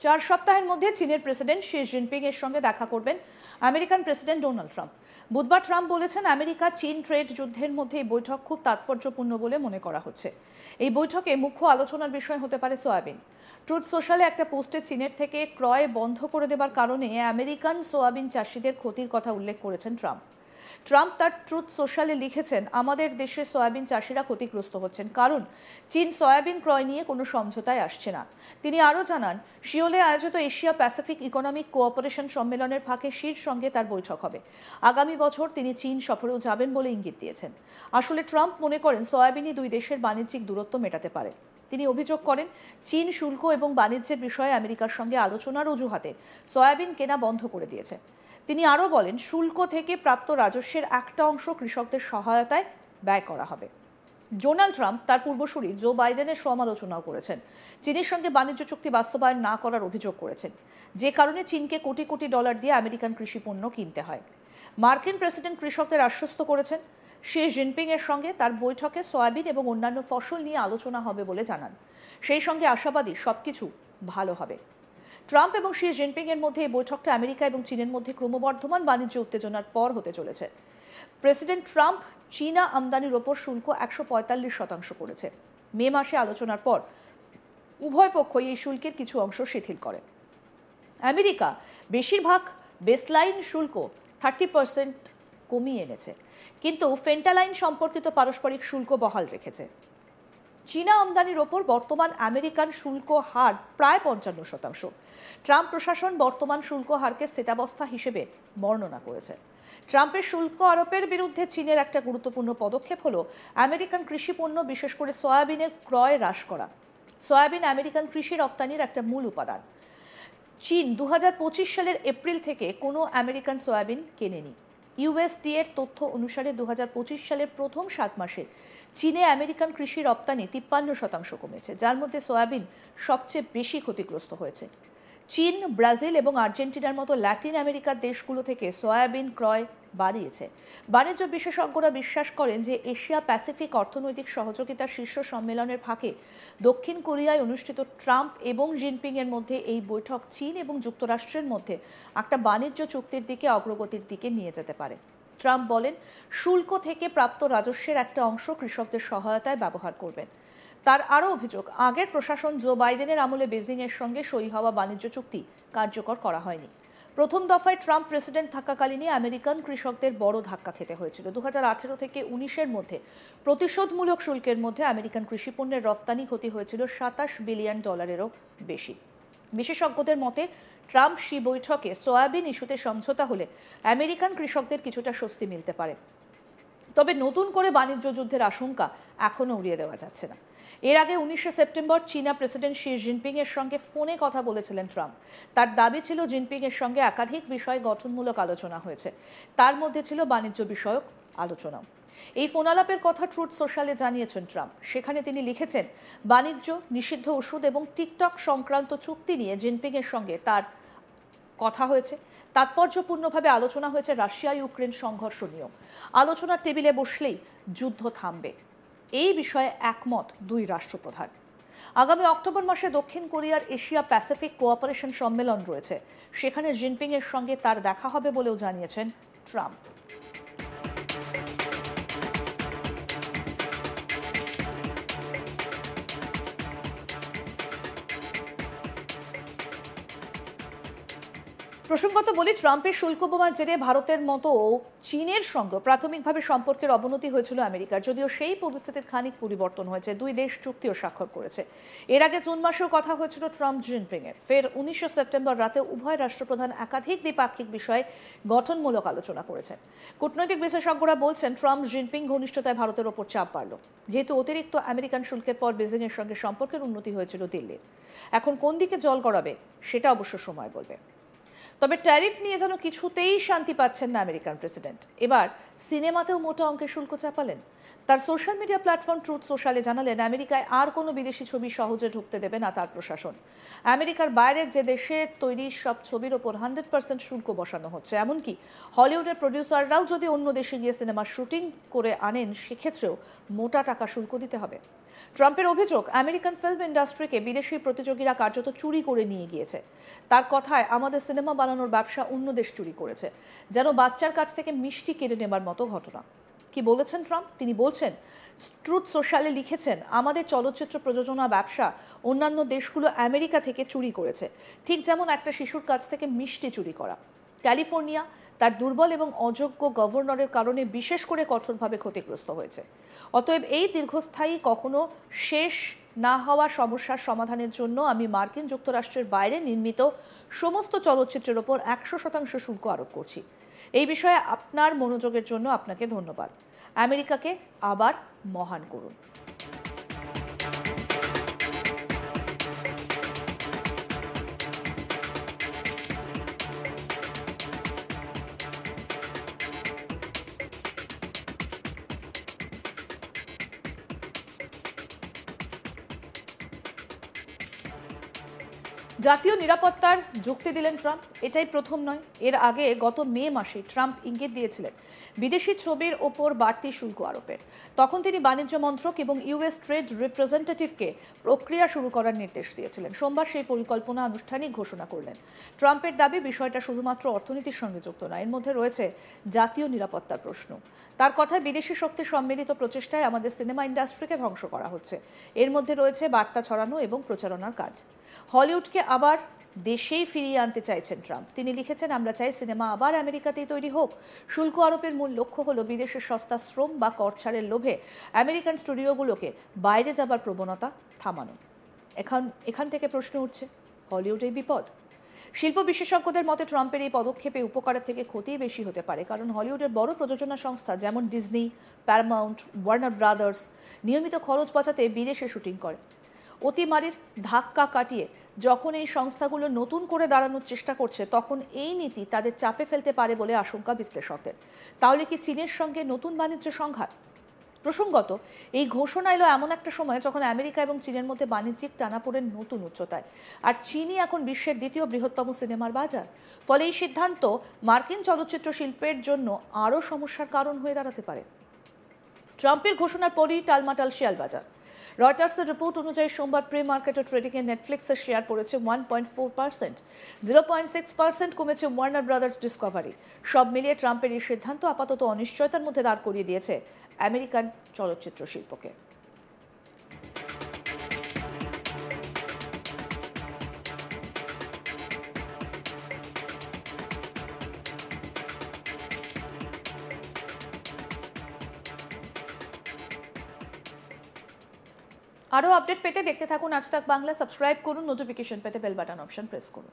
4 সপ্তাহের মধ্যে চীনের প্রেসিডেন্ট শি জিনপিং এর সঙ্গে দেখা করবেন আমেরিকান প্রেসিডেন্ট ডোনাল্ড ট্রাম্প। বুধবার ট্রাম্প বলেছেন, আমেরিকা চীন ট্রেড যুদ্ধের মধ্যে এই বৈঠক খুব তাৎপর্যপূর্ণ বলে মনে করা হচ্ছে। এই বৈঠকে মুখ্য আলোচনার বিষয় হতে পারে সোয়াবিন। ট্রুথ সোশ্যালে একটা পোস্টে চীনের থেকে ক্রয় বন্ধ করে দেবার কারণে আমেরিকান সোয়াবিন চাষিদের ক্ষতির কথা উল্লেখ করেছেন ট্রাম্প। ট্রাম্প তার ট্রুথ সোশ্যালে লিখেছেন, আমাদের দেশের সয়াবিন চাষিরা ক্ষতিগ্রস্ত হচ্ছেন, কারণ চীন সয়াবিন ক্রয় নিয়ে কোনো সমঝোতায় আসছে না। তিনি আরও জানান, সিওলে আয়োজিত এশিয়া প্যাসিফিক ইকোনমিক কোঅপারেশন সম্মেলনের ফাঁকে শির সঙ্গে তার বৈঠক হবে। আগামী বছর তিনি চীন সফরেও যাবেন বলে ইঙ্গিত দিয়েছেন। আসলে ট্রাম্প মনে করেন সয়াবিনই দুই দেশের বাণিজ্যিক দূরত্ব মেটাতে পারে। তিনি অভিযোগ করেন, চীন শুল্ক এবং বাণিজ্যের বিষয়ে আমেরিকার সঙ্গে আলোচনার অজুহাতে সয়াবিন কেনা বন্ধ করে দিয়েছে। তিনি আরও বলেন, শুল্ক থেকে প্রাপ্ত রাজস্বের একটা অংশ কৃষকদের সহায়তায় ব্যয় করা হবে। ডোনাল্ড ট্রাম্প তার পূর্বসূরি জো বাইডেনের সমালোচনাও করেছেন। চীনের সঙ্গে বাণিজ্য চুক্তি বাস্তবায়ন না করার অভিযোগ করেছেন, যে কারণে চীনকে কোটি কোটি ডলার দিয়ে আমেরিকান কৃষি পণ্য কিনতে হয়। মার্কিন প্রেসিডেন্ট কৃষকদের আশ্বস্ত করেছেন। শি জিনপিং এর সঙ্গে তার বৈঠকে সয়াবিন এবং অন্যান্য ফসল নিয়ে আলোচনা হবে বলে জানান। সেই সঙ্গে আশাবাদী সবকিছু ভালো হবে। ট্রাম্প এবং শি জিনপিং এর মধ্যে এই বৈঠকটা আমেরিকা এবং চীনের মধ্যে ক্রমবর্ধমান বাণিজ্য উত্তেজনার পর হতে চলেছে। প্রেসিডেন্ট ট্রাম্প চীনা আমদানির ওপর শুল্ক 145% করেছে। মে মাসে আলোচনার পর উভয় পক্ষই এই শুল্কের কিছু অংশ শিথিল করে। আমেরিকা বেশিরভাগ বেসলাইন শুল্ক 30% কমিয়ে এনেছে, কিন্তু ফেন্টালাইন সম্পর্কিত পারস্পরিক শুল্ক বহাল রেখেছে। চীনা আমদানির ওপর বর্তমান আমেরিকান শুল্ক হার প্রায় 55%। ট্রাম্প প্রশাসন বর্তমান শুল্ক হারকে স্থিতাবস্থা হিসেবে বর্ণনা করেছে। ট্রাম্পের শুল্ক আরোপের বিরুদ্ধে চীনের একটা গুরুত্বপূর্ণ পদক্ষেপ হলো আমেরিকান কৃষি পণ্য, বিশেষ করে সয়াবিনের ক্রয় হ্রাস করা। সয়াবিন আমেরিকান কৃষি রফতানির একটা মূল উপাদান। চীন 2025 সালের এপ্রিল থেকে কোনো আমেরিকান সয়াবিন কেনেনি। ইউএসডিএর তথ্য অনুসারে 2025 সালের প্রথম 7 মাসে চীনে আমেরিকান কৃষি রপ্তানি 53% কমেছে, যার মধ্যে সয়াবিন সবচেয়ে বেশি ক্ষতিগ্রস্ত হয়েছে। চীন, ব্রাজিল এবং আর্জেন্টিনার মতো ল্যাটিন আমেরিকার দেশগুলো থেকে সয়াবিন ক্রয় বাড়িয়েছে। বাণিজ্য বিশেষজ্ঞরা বিশ্বাস করেন যে এশিয়া প্যাসিফিক অর্থনৈতিক সহযোগিতার শীর্ষ সম্মেলনের ফাঁকে দক্ষিণ কোরিয়ায় অনুষ্ঠিত ট্রাম্প এবং জিনপিং এর মধ্যে এই বৈঠক চীন এবং যুক্তরাষ্ট্রের মধ্যে একটা বাণিজ্য চুক্তির দিকে অগ্রগতির দিকে নিয়ে যেতে পারে। ট্রাম্প বলেন, শুল্ক থেকে প্রাপ্ত রাজস্বের একটা অংশ কৃষকদের সহায়তায় ব্যবহার করবেন। তার আরও অভিযোগ, আগের প্রশাসন জো বাইডেনের আমলে বেজিংয়ের সঙ্গে সই হওয়া বাণিজ্য চুক্তি কার্যকর করা হয়নি। প্রথম দফায় ট্রাম্প প্রেসিডেন্ট থাকাকালীনই আমেরিকান কৃষকদের বড় ধাক্কা খেতে হয়েছিল। 2018 থেকে 19-এর মধ্যে প্রতিশোধমূলক শুল্কের মধ্যে আমেরিকান কৃষি পণ্যের রপ্তানি ক্ষতি হয়েছিল $27 বিলিয়ন বেশি। বিশেষজ্ঞদের মতে, ট্রাম্প শি বৈঠকে সয়াবিন ইস্যুতে সমঝোতা হলে আমেরিকান কৃষকদের কিছুটা স্বস্তি মিলতে পারে। তবে নতুন করে বাণিজ্য যুদ্ধের আশঙ্কা এখনও উড়িয়ে দেওয়া যাচ্ছে না। এর আগে 19 সেপ্টেম্বর চীনা প্রেসিডেন্ট শি জিনপিং এর সঙ্গে ফোনে কথা বলেছিলেন ট্রাম্প। তার দাবি ছিল, জিনপিং এর সঙ্গে একাধিক বিষয়ে গঠনমূলক আলোচনা হয়েছে, তার মধ্যে ছিল বাণিজ্য বিষয়ক আলোচনাও। এই ফোন আলাপের কথা ট্রুথ সোশ্যালে জানিয়েছেন ট্রাম্প। সেখানে তিনি লিখেছেন, বাণিজ্য, নিষিদ্ধ ওষুধ এবং টিকটক সংক্রান্ত চুক্তি নিয়ে জিনপিং এর সঙ্গে তার কথা হয়েছে। তাৎপর্যপূর্ণভাবে আলোচনা হয়েছে রাশিয়া ইউক্রেন সংঘর্ষ নিয়েও। আলোচনার টেবিলে বসলেই যুদ্ধ থামবে, এই বিষয়ে একমত দুই রাষ্ট্রপ্রধান। আগামী অক্টোবর মাসে দক্ষিণ কোরিয়ার এশিয়া প্যাসিফিক কোঅপারেশন সম্মেলন রয়েছে, সেখানে জিনপিং এর সঙ্গে তার দেখা হবে বলেও জানিয়েছেন ট্রাম্প। প্রসঙ্গত বলি, ট্রাম্পের শুল্ক বোমার জেরে ভারতের মতো চীনের সঙ্গে প্রাথমিকভাবে সম্পর্কের অবনতি হয়েছিল আমেরিকার, যদিও সেই পরিস্থিতির খানিক পরিবর্তন হয়েছে। দুই দেশ চুক্তিও স্বাক্ষর করেছে। এর আগে জুন মাসেও কথা হয়েছিল ট্রাম্প জিনপিং এর। ফের 19 সেপ্টেম্বর রাতে উভয় রাষ্ট্রপ্রধান একাধিক দ্বিপাক্ষিক বিষয়ে গঠনমূলক আলোচনা করেছেন। কূটনৈতিক বিশেষজ্ঞরা বলছেন, ট্রাম্প জিনপিং ঘনিষ্ঠতায় ভারতের ওপর চাপ বাড়ল, যেহেতু অতিরিক্ত আমেরিকান শুল্কের পর বেজিং এর সঙ্গে সম্পর্কের উন্নতি হয়েছিল দিল্লির। এখন কোন দিকে জল গড়াবে সেটা অবশ্য সময় বলবে। তবে ট্যারিফ নিয়ে যেন কিছুতেই শান্তি পাচ্ছেন না আমেরিকান প্রেসিডেন্ট। এবার সিনেমাতেও মোটা অঙ্কের শুল্ক চাপালেন। তার সোশ্যাল মিডিয়া প্ল্যাটফর্ম ট্রুথ সোশ্যালে জানালেন, আমেরিকায় আর কোনো বিদেশি ছবি সহজে ঢুকতে দেবে না তার প্রশাসন। আমেরিকার বাইরের যে দেশে তৈরি সব ছবির ওপর 100% শুল্ক বসানো হচ্ছে। এমনকি হলিউডের প্রডিউসাররাও যদি অন্য দেশে গিয়ে সিনেমার শুটিং করে আনেন, সেক্ষেত্রেও মোটা টাকা শুল্ক দিতে হবে। ট্রাম্পের অভিযোগ, আমেরিকান ফিল্ম ইন্ডাস্ট্রিকে বিদেশি প্রতিযোগীরা কার্যত চুরি করে নিয়ে গিয়েছে। তার কথায়, আমাদের সিনেমা বানানোর ব্যবসা অন্য দেশ চুরি করেছে, যেন বাচ্চার কাছ থেকে মিষ্টি কেড়ে নেবার মতো ঘটনা। কি বলেছেন ট্রাম্প? তিনি বলছেন, ট্রুথ সোশ্যালে লিখেছেন, আমাদের চলচ্চিত্র প্রযোজনা ব্যবসা অন্যান্য দেশগুলো আমেরিকা থেকে চুরি করেছে, ঠিক যেমন একটা শিশুর কাছ থেকে মিষ্টি চুরি করা। ক্যালিফোর্নিয়া তার দুর্বল এবং অযোগ্য গভর্নরের কারণে বিশেষ করে কঠোরভাবে ক্ষতিগ্রস্ত হয়েছে। অতএব এই দীর্ঘস্থায়ী, কখনো শেষ না হওয়া সমস্যার সমাধানের জন্য আমি মার্কিন যুক্তরাষ্ট্রের বাইরে নির্মিত সমস্ত চলচ্চিত্রের ওপর 100% শুল্ক আরোপ করছি। এই বিষয়ে আপনার মনোযোগের জন্য আপনাকে ধন্যবাদ। আমেরিকাকে আবার মহান করুন। জাতীয় নিরাপত্তার যুক্তি দিলেন ট্রাম্প। এটাই প্রথম নয়, এর আগে গত মে মাসে ট্রাম্প ইঙ্গিত দিয়েছিলেন বিদেশি ছবির ওপর বাড়তি শুল্ক আরোপের। তখন তিনি বাণিজ্য মন্ত্রক এবং ইউএস ট্রেড রিপ্রেজেন্টেটিভকে প্রক্রিয়া শুরু করার নির্দেশ দিয়েছিলেন। সোমবার সেই পরিকল্পনা আনুষ্ঠানিক ঘোষণা করলেন। ট্রাম্পের দাবি, বিষয়টা শুধুমাত্র অর্থনীতির সঙ্গে যুক্ত নয়, এর মধ্যে রয়েছে জাতীয় নিরাপত্তার প্রশ্ন। তার কথায়, বিদেশি শক্তির সম্মিলিত প্রচেষ্টায় আমাদের সিনেমা ইন্ডাস্ট্রিকে ধ্বংস করা হচ্ছে। এর মধ্যে রয়েছে বার্তা ছড়ানো এবং প্রচারণার কাজ। হলিউডকে আবার দেশেই ফিরিয়ে আনতে চাইছেন ট্রাম্প। তিনি লিখেছেন, আমরা চাই সিনেমা আবার আমেরিকাতেই তৈরি হোক। শুল্ক আরোপের মূল লক্ষ্য হলো বিদেশের সস্তা শ্রম বা কর ছাড়ের লোভে আমেরিকান স্টুডিওগুলোকে বাইরে যাবার প্রবণতা থামানো। এখান থেকে প্রশ্ন উঠছে, হলিউডেই বিপদ? শিল্প বিশেষজ্ঞদের মতে ট্রাম্পের এই পদক্ষেপে উপকারের থেকে ক্ষতিই বেশি হতে পারে। কারণ হলিউডের বড় প্রযোজনা সংস্থা যেমন ডিজনি, প্যারামাউন্ট, ওয়ার্নার ব্রাদার্স নিয়মিত খরচ বাঁচাতে বিদেশে শুটিং করে। অতিমারির ধাক্কা কাটিয়ে যখন এই সংস্থাগুলো নতুন করে দাঁড়ানোর চেষ্টা করছে, তখন এই নীতি তাদের চাপে ফেলতে পারে বলে আশঙ্কা বিশ্লেষকদের। তাহলে কি চীনের সঙ্গে নতুন বাণিজ্য সংঘাত? প্রসঙ্গত, এই ঘোষণা এলো এমন একটা সময় যখন আমেরিকা এবং চীনের মধ্যে বাণিজ্যিক টানাপোড়েন নতুন উচ্চতায়, আর চীনই এখন বিশ্বের দ্বিতীয় বৃহত্তম সিনেমার বাজার। ফলে এই সিদ্ধান্ত মার্কিন চলচ্চিত্র শিল্পের জন্য আরও সমস্যার কারণ হয়ে দাঁড়াতে পারে। ট্রাম্পের ঘোষণার পরই টালমাটাল শেয়ার বাজার। রয়টার্সের রিপোর্ট অনুযায়ী সোমবার প্রি মার্কেট ও ট্রেডিংয়ে নেটফ্লিক্সের শেয়ার পড়েছে 1.4%, 0.6% কমেছে ওয়ার্নার ব্রাদার্স ডিসকভারি। সব মিলিয়ে ট্রাম্পের এই সিদ্ধান্ত আপাতত অনিশ্চয়তার মধ্যে দাঁড় করিয়ে দিয়েছে আমেরিকান চলচ্চিত্র শিল্পকে। আরও আপডেট পেতে দেখতে থাকুন আজ তাক বাংলা। সাবস্ক্রাইব করুন, নোটিফিকেশন পেতে বেল বাটন অপশন প্রেস করুন।